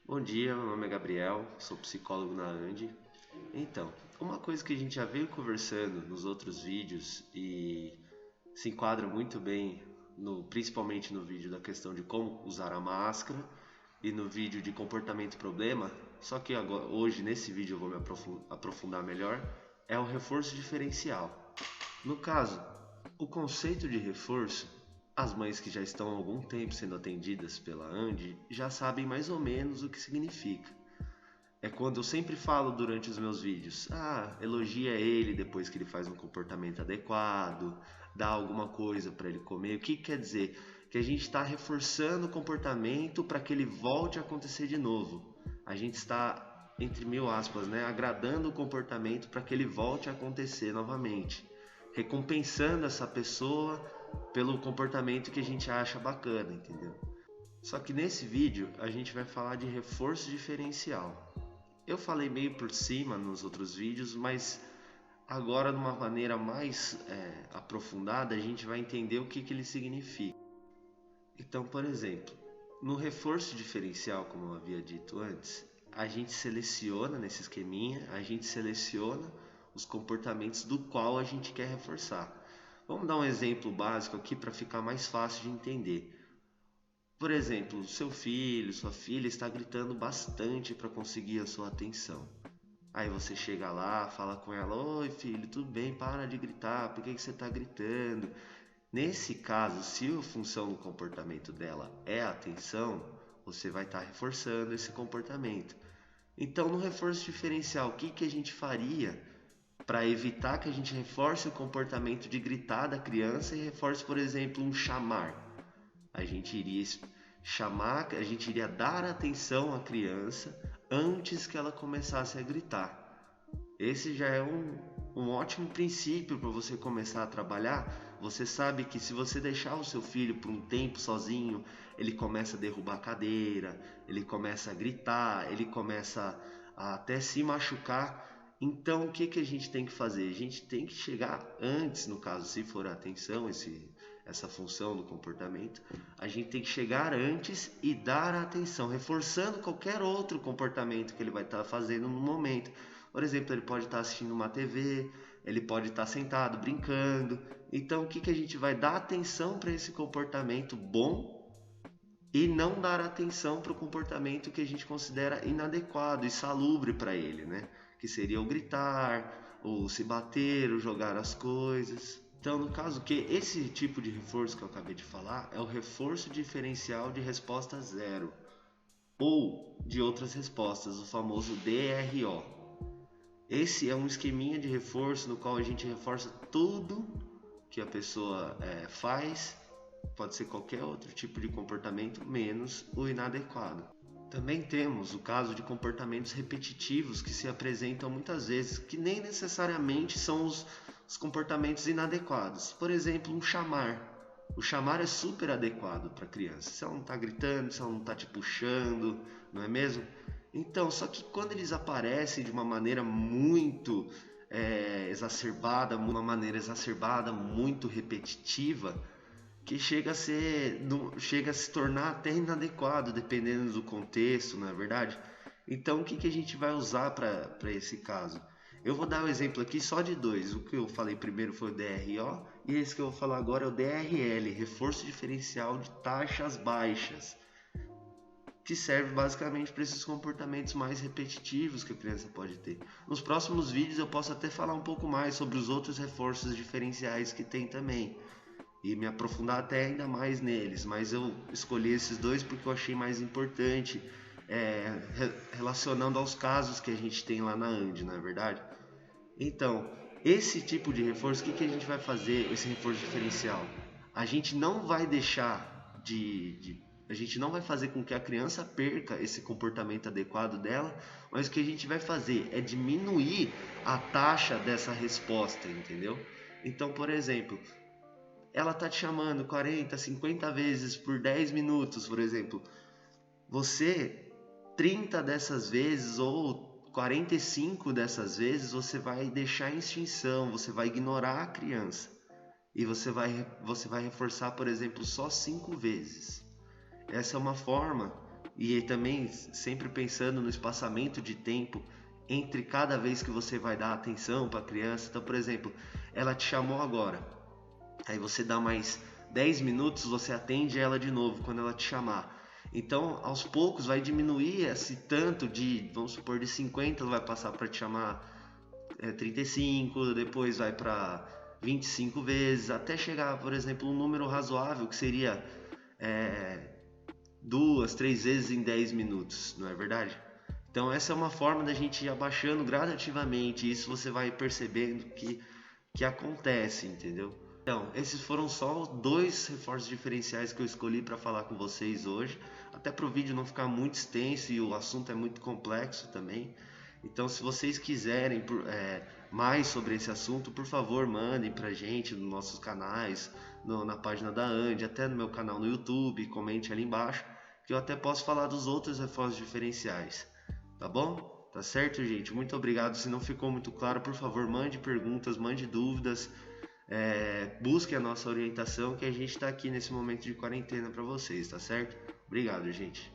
Bom dia, meu nome é Gabriel, sou psicólogo na Andi. Então, uma coisa que a gente já veio conversando nos outros vídeos e se enquadra muito bem, principalmente no vídeo da questão de como usar a máscara e no vídeo de comportamento problema, só que agora, hoje nesse vídeo eu vou me aprofundar melhor, é o reforço diferencial. No caso, o conceito de reforço, as mães que já estão há algum tempo sendo atendidas pela Andi já sabem mais ou menos o que significa. É quando eu sempre falo durante os meus vídeos, elogia ele depois que ele faz um comportamento adequado, dá alguma coisa para ele comer. O que quer dizer? Que a gente está reforçando o comportamento para que ele volte a acontecer de novo. A gente está, entre mil aspas, né, agradando o comportamento para que ele volte a acontecer novamente, recompensando essa pessoa pelo comportamento que a gente acha bacana, entendeu? Só que nesse vídeo a gente vai falar de reforço diferencial. Eu falei meio por cima nos outros vídeos, mas agora de uma maneira mais aprofundada a gente vai entender o que ele significa. Então, por exemplo, no reforço diferencial, como eu havia dito antes, a gente seleciona nesse esqueminha, a gente seleciona os comportamentos do qual a gente quer reforçar. Vamos dar um exemplo básico aqui para ficar mais fácil de entender. Por exemplo, seu filho, sua filha está gritando bastante para conseguir a sua atenção. Aí você chega lá, fala com ela: oi filho, tudo bem? Para de gritar, por que você está gritando? Nesse caso, se a função do comportamento dela é a atenção, você vai estar reforçando esse comportamento. Então, no reforço diferencial, o que a gente faria para evitar que a gente reforce o comportamento de gritar da criança e reforce, por exemplo, um chamar? A gente iria chamar, a gente iria dar atenção à criança antes que ela começasse a gritar. Esse já é um ótimo princípio para você começar a trabalhar. Você sabe que se você deixar o seu filho por um tempo sozinho, ele começa a derrubar a cadeira, ele começa a gritar, ele começa a até se machucar. Então, o que a gente tem que fazer? A gente tem que chegar antes, no caso, se for a atenção, essa função do comportamento, a gente tem que chegar antes e dar atenção, reforçando qualquer outro comportamento que ele vai estar fazendo no momento. Por exemplo, ele pode estar assistindo uma TV, ele pode estar sentado brincando. Então, o que a gente vai dar atenção para esse comportamento bom e não dar atenção para o comportamento que a gente considera inadequado e salubre para ele, né? Que seria o gritar, ou se bater, ou jogar as coisas. Então, no caso que esse tipo de reforço que eu acabei de falar é o reforço diferencial de resposta zero ou de outras respostas, o famoso DRO. Esse é um esqueminha de reforço no qual a gente reforça tudo que a pessoa faz, pode ser qualquer outro tipo de comportamento, menos o inadequado. Também temos o caso de comportamentos repetitivos que se apresentam muitas vezes, que nem necessariamente são os comportamentos inadequados. Por exemplo, um chamar. O chamar é super adequado para a criança. Se ela não está gritando, se ela não está te puxando, não é mesmo? Então, só que quando eles aparecem de uma maneira muito exacerbada, muito repetitiva, que chega a se tornar até inadequado, dependendo do contexto, não é verdade? Então, o que a gente vai usar para esse caso? Eu vou dar um exemplo aqui só de dois. O que eu falei primeiro foi o DRO e esse que eu vou falar agora é o DRL, Reforço Diferencial de Taxas Baixas, que serve basicamente para esses comportamentos mais repetitivos que a criança pode ter. Nos próximos vídeos eu posso até falar um pouco mais sobre os outros reforços diferenciais que tem também e me aprofundar até ainda mais neles, mas eu escolhi esses dois porque eu achei mais importante, relacionando aos casos que a gente tem lá na Andi, não é verdade? Então, esse tipo de reforço, o que a gente vai fazer, esse reforço diferencial? A gente não vai deixar a gente não vai fazer com que a criança perca esse comportamento adequado dela, mas o que a gente vai fazer é diminuir a taxa dessa resposta, entendeu? Então, por exemplo, ela tá te chamando 40, 50 vezes por 10 minutos, por exemplo. Você, 30 dessas vezes ou 45 dessas vezes, você vai deixar em extinção, você vai ignorar a criança. E você vai reforçar, por exemplo, só 5 vezes. Essa é uma forma e também sempre pensando no espaçamento de tempo entre cada vez que você vai dar atenção para a criança. Então, por exemplo, ela te chamou agora, aí você dá mais 10 minutos, você atende ela de novo quando ela te chamar. Então, aos poucos vai diminuir esse tanto de, vamos supor, de 50, ela vai passar para te chamar 35, depois vai para 25 vezes, até chegar, por exemplo, um número razoável que seria 2, 3 vezes em 10 minutos, não é verdade? Então essa é uma forma da gente ir abaixando gradativamente, isso você vai percebendo que acontece, entendeu? Então, esses foram só 2 reforços diferenciais que eu escolhi para falar com vocês hoje, até para o vídeo não ficar muito extenso e o assunto é muito complexo também. Então, se vocês quiserem mais sobre esse assunto, por favor, mandem pra gente nos nossos canais, na página da Andy, até no meu canal no YouTube, comente ali embaixo, que eu até posso falar dos outros reforços diferenciais. Tá bom? Tá certo, gente? Muito obrigado. Se não ficou muito claro, por favor, mande perguntas, mande dúvidas, busque a nossa orientação, que a gente está aqui nesse momento de quarentena para vocês, tá certo? Obrigado, gente.